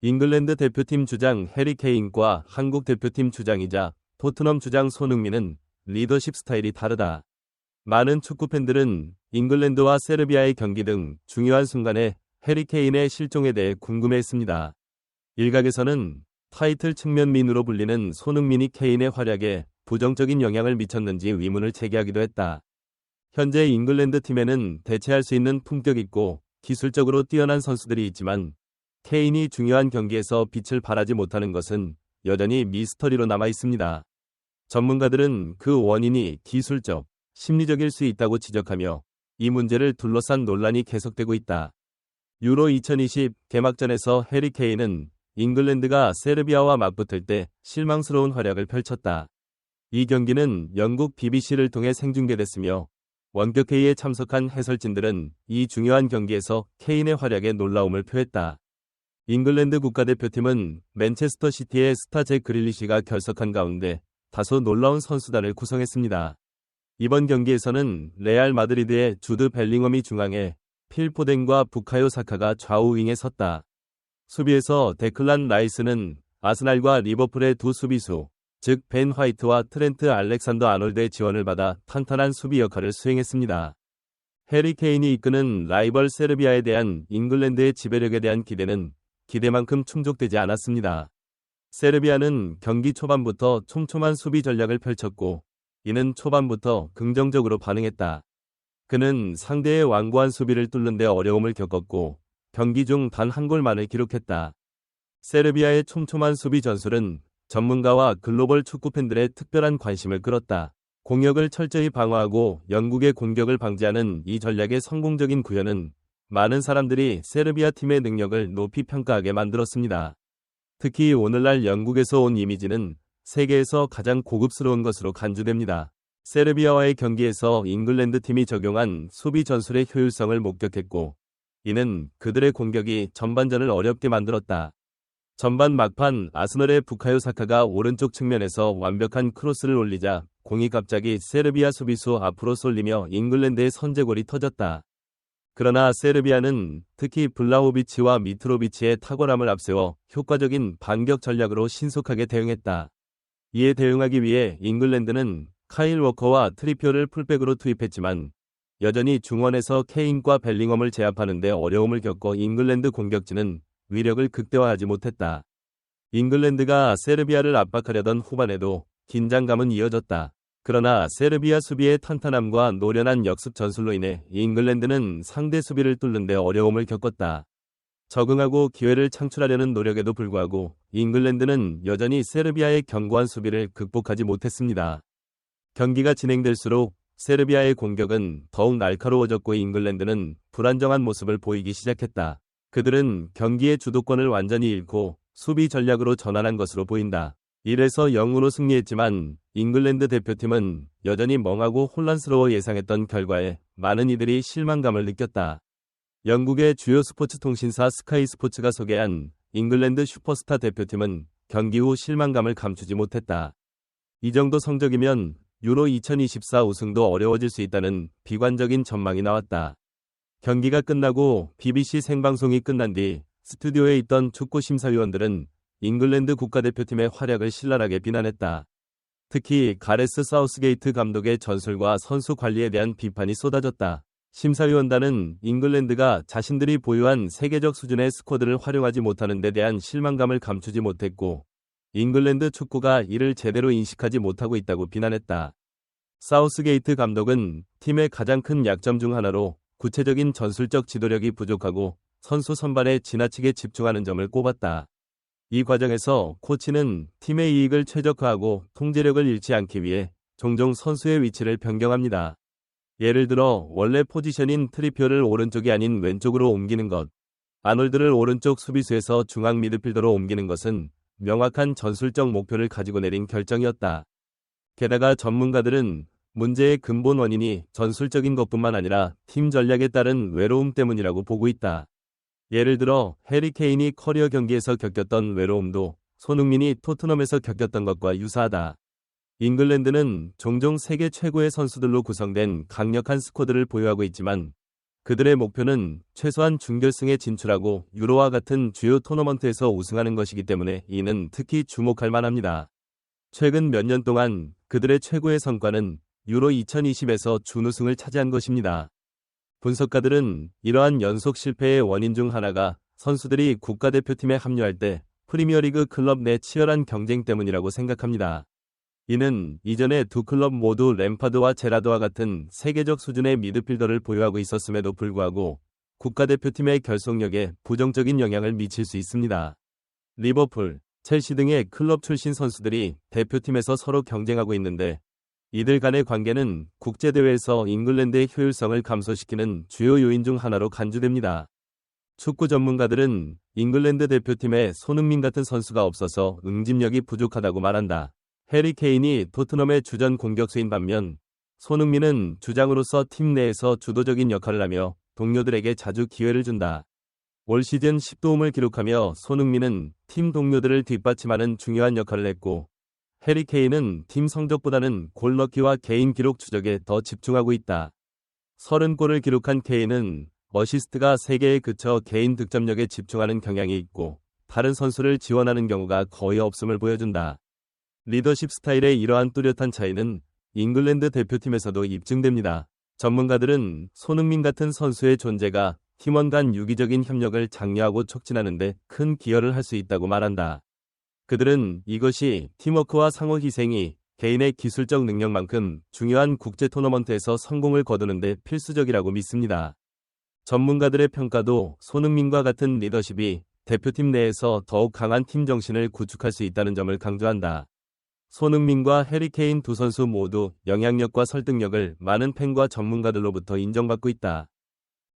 잉글랜드 대표팀 주장 해리 케인과 한국 대표팀 주장이자 토트넘 주장 손흥민은 리더십 스타일이 다르다. 많은 축구 팬들은 잉글랜드와 세르비아의 경기 등 중요한 순간에 해리 케인의 실종에 대해 궁금해했습니다. 일각에서는 타이틀 측면민으로 불리는 손흥민이 케인의 활약에 부정적인 영향을 미쳤는지 의문을 제기하기도 했다. 현재 잉글랜드 팀에는 대체할 수 있는 품격 있고 기술적으로 뛰어난 선수들이 있지만 케인이 중요한 경기에서 빛을 발하지 못하는 것은 여전히 미스터리로 남아 있습니다. 전문가들은 그 원인이 기술적, 심리적일 수 있다고 지적하며 이 문제를 둘러싼 논란이 계속되고 있다. 유로 2020 개막전에서 해리 케인은 잉글랜드가 세르비아와 맞붙을 때 실망스러운 활약을 펼쳤다. 이 경기는 영국 BBC를 통해 생중계됐으며 원격회의에 참석한 해설진들은 이 중요한 경기에서 케인의 활약에 놀라움을 표했다. 잉글랜드 국가대표팀은 맨체스터 시티의 스타 잭 그릴리시가 결석한 가운데 다소 놀라운 선수단을 구성했습니다. 이번 경기에서는 레알 마드리드의 주드 벨링엄이 중앙에, 필 포덴과 부카요 사카가 좌우 윙에 섰다. 수비에서 데클란 라이스는 아스날과 리버풀의 두 수비수, 즉 벤 화이트와 트렌트 알렉산더 아놀드의 지원을 받아 탄탄한 수비 역할을 수행했습니다. 해리 케인이 이끄는 라이벌 세르비아에 대한 잉글랜드의 지배력에 대한 기대는 기대만큼 충족되지 않았습니다. 세르비아는 경기 초반부터 촘촘한 수비 전략을 펼쳤고 이는 초반부터 긍정적으로 반응했다. 그는 상대의 완고한 수비를 뚫는 데 어려움을 겪었고 경기 중 단 한 골만을 기록했다. 세르비아의 촘촘한 수비 전술은 전문가와 글로벌 축구 팬들의 특별한 관심을 끌었다. 공격을 철저히 방어하고 영국의 공격을 방지하는 이 전략의 성공적인 구현은 많은 사람들이 세르비아 팀의 능력을 높이 평가하게 만들었습니다. 특히 오늘날 영국에서 온 이미지는 세계에서 가장 고급스러운 것으로 간주됩니다. 세르비아와의 경기에서 잉글랜드 팀이 적용한 수비 전술의 효율성을 목격했고 이는 그들의 공격이 전반전을 어렵게 만들었다. 전반 막판 아스널의 부카요 사카가 오른쪽 측면에서 완벽한 크로스를 올리자 공이 갑자기 세르비아 수비수 앞으로 쏠리며 잉글랜드의 선제골이 터졌다. 그러나 세르비아는 특히 블라호비치와 미트로비치의 탁월함을 앞세워 효과적인 반격 전략으로 신속하게 대응했다. 이에 대응하기 위해 잉글랜드는 카일 워커와 트리피어를 풀백으로 투입했지만 여전히 중원에서 케인과 벨링엄을 제압하는 데 어려움을 겪고 잉글랜드 공격진은 위력을 극대화하지 못했다. 잉글랜드가 세르비아를 압박하려던 후반에도 긴장감은 이어졌다. 그러나 세르비아 수비의 탄탄함과 노련한 역습 전술로 인해 잉글랜드는 상대 수비를 뚫는 데 어려움을 겪었다. 적응하고 기회를 창출하려는 노력에도 불구하고 잉글랜드는 여전히 세르비아의 견고한 수비를 극복하지 못했습니다. 경기가 진행될수록 세르비아의 공격은 더욱 날카로워졌고 잉글랜드는 불안정한 모습을 보이기 시작했다. 그들은 경기의 주도권을 완전히 잃고 수비 전략으로 전환한 것으로 보인다. 1에서 0으로 승리했지만 잉글랜드 대표팀은 여전히 멍하고 혼란스러워 예상했던 결과에 많은 이들이 실망감을 느꼈다. 영국의 주요 스포츠 통신사 스카이 스포츠가 소개한 잉글랜드 슈퍼스타 대표팀은 경기 후 실망감을 감추지 못했다. 이 정도 성적이면 유로 2024 우승도 어려워질 수 있다는 비관적인 전망이 나왔다. 경기가 끝나고 BBC 생방송이 끝난 뒤 스튜디오에 있던 축구 심사위원들은 잉글랜드 국가대표팀의 활약을 신랄하게 비난했다. 특히 가레스 사우스게이트 감독의 전술과 선수 관리에 대한 비판이 쏟아졌다. 심사위원단은 잉글랜드가 자신들이 보유한 세계적 수준의 스쿼드를 활용하지 못하는 데 대한 실망감을 감추지 못했고 잉글랜드 축구가 이를 제대로 인식하지 못하고 있다고 비난했다. 사우스게이트 감독은 팀의 가장 큰 약점 중 하나로 구체적인 전술적 지도력이 부족하고 선수 선발에 지나치게 집중하는 점을 꼽았다. 이 과정에서 코치는 팀의 이익을 최적화하고 통제력을 잃지 않기 위해 종종 선수의 위치를 변경합니다. 예를 들어 원래 포지션인 트리피어를 오른쪽이 아닌 왼쪽으로 옮기는 것, 아놀드를 오른쪽 수비수에서 중앙 미드필더로 옮기는 것은 명확한 전술적 목표를 가지고 내린 결정이었다. 게다가 전문가들은 문제의 근본 원인이 전술적인 것뿐만 아니라 팀 전략에 따른 외로움 때문이라고 보고 있다. 예를 들어 해리 케인이 커리어 경기에서 겪었던 외로움도 손흥민이 토트넘에서 겪었던 것과 유사하다. 잉글랜드는 종종 세계 최고의 선수들로 구성된 강력한 스쿼드를 보유하고 있지만 그들의 목표는 최소한 준결승에 진출하고 유로와 같은 주요 토너먼트에서 우승하는 것이기 때문에 이는 특히 주목할 만합니다. 최근 몇 년 동안 그들의 최고의 성과는 유로 2020에서 준우승을 차지한 것입니다. 분석가들은 이러한 연속 실패의 원인 중 하나가 선수들이 국가대표팀에 합류할 때 프리미어리그 클럽 내 치열한 경쟁 때문이라고 생각합니다. 이는 이전에 두 클럽 모두 램파드와 제라드와 같은 세계적 수준의 미드필더를 보유하고 있었음에도 불구하고 국가대표팀의 결속력에 부정적인 영향을 미칠 수 있습니다. 리버풀, 첼시 등의 클럽 출신 선수들이 대표팀에서 서로 경쟁하고 있는데 이들 간의 관계는 국제대회에서 잉글랜드의 효율성을 감소시키는 주요 요인 중 하나로 간주됩니다. 축구 전문가들은 잉글랜드 대표팀에 손흥민 같은 선수가 없어서 응집력이 부족하다고 말한다. 해리 케인이 토트넘의 주전 공격수인 반면 손흥민은 주장으로서 팀 내에서 주도적인 역할을 하며 동료들에게 자주 기회를 준다. 올 시즌 10도움을 기록하며 손흥민은 팀 동료들을 뒷받침하는 중요한 역할을 했고 해리 케인은 팀 성적보다는 골 넣기와 개인 기록 추적에 더 집중하고 있다. 30골을 기록한 케인은 어시스트가 3개에 그쳐 개인 득점력에 집중하는 경향이 있고 다른 선수를 지원하는 경우가 거의 없음을 보여준다. 리더십 스타일의 이러한 뚜렷한 차이는 잉글랜드 대표팀에서도 입증됩니다. 전문가들은 손흥민 같은 선수의 존재가 팀원 간 유기적인 협력을 장려하고 촉진하는 데 큰 기여를 할 수 있다고 말한다. 그들은 이것이 팀워크와 상호 희생이 개인의 기술적 능력만큼 중요한 국제 토너먼트에서 성공을 거두는 데 필수적이라고 믿습니다. 전문가들의 평가도 손흥민과 같은 리더십이 대표팀 내에서 더욱 강한 팀 정신을 구축할 수 있다는 점을 강조한다. 손흥민과 해리 케인 두 선수 모두 영향력과 설득력을 많은 팬과 전문가들로부터 인정받고 있다.